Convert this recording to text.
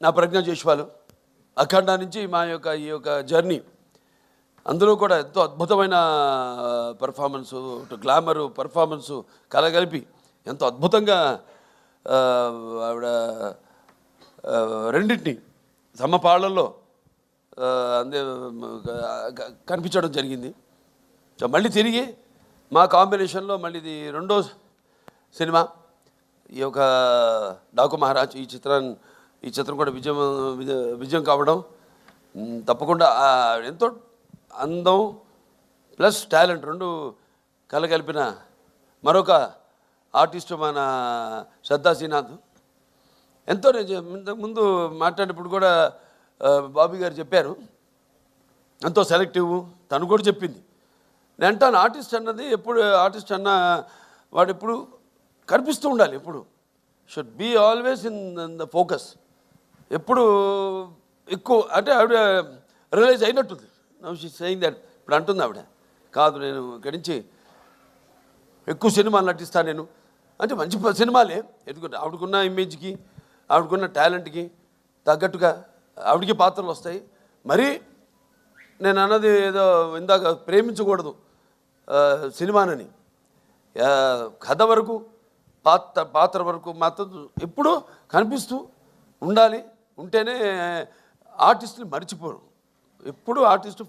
నా ప్రజ్ఞ జైష్వాలు అఖండ నుంచి మా యొక్క ఈ యొక్క జర్నీ అందులో కూడా ఎంతో అద్భుతమైన పెర్ఫార్మెన్సు గ్లామరు పెర్ఫార్మెన్సు కలగలిపి ఎంతో అద్భుతంగా ఆవిడ రెండింటిని సమపాళ్లలో అందే కనిపించడం జరిగింది. సో మళ్ళీ తిరిగి మా కాంబినేషన్లో మళ్ళీ ఇది రెండో సినిమా ఈ యొక్క డాకు మహారాజ్ ఈ చిత్రం కూడా విజయం కావడం తప్పకుండా ఎంతో అందం ప్లస్ టాలెంట్ రెండు కలగలిపిన మరొక ఆర్టిస్టు మన శ్రద్ధా శ్రీనాథ్. ఎంతో నేను ముందు మాట్లాడినప్పుడు కూడా బాబీ గారు చెప్పారు ఎంతో సెలెక్టివ్, తను కూడా చెప్పింది. నేను అంటాను ఆర్టిస్ట్ అన్నది ఎప్పుడు ఆర్టిస్ట్ అన్న వాడు ఎప్పుడు కనిపిస్తూ ఉండాలి, ఎప్పుడు should be always in the focus. ఎప్పుడు ఎక్కువ అంటే ఆవిడ రియలైజ్ అయినట్టుంది. నౌ షీ సేయింగ్ దట్ ఇప్పుడు అంటుంది ఆవిడ కాదు నేను ఇక్కడి నుంచి ఎక్కువ సినిమాలు నటిస్తాను నేను అంటే మంచి సినిమాలే ఎందుకంటే ఆవిడకున్న ఇమేజ్కి ఆవిడకున్న టాలెంట్కి తగ్గట్టుగా ఆవిడకి పాత్రలు వస్తాయి. మరి నేను అన్నది ఏదో ఇందాక ప్రేమించకూడదు సినిమానని, కథ వరకు పాత్ర వరకు మాత్రం ఎప్పుడూ కనిపిస్తూ ఉండాలి. ఉంటేనే ఆర్టిస్టుని మర్చిపోరు. ఎప్పుడు ఆర్టిస్టు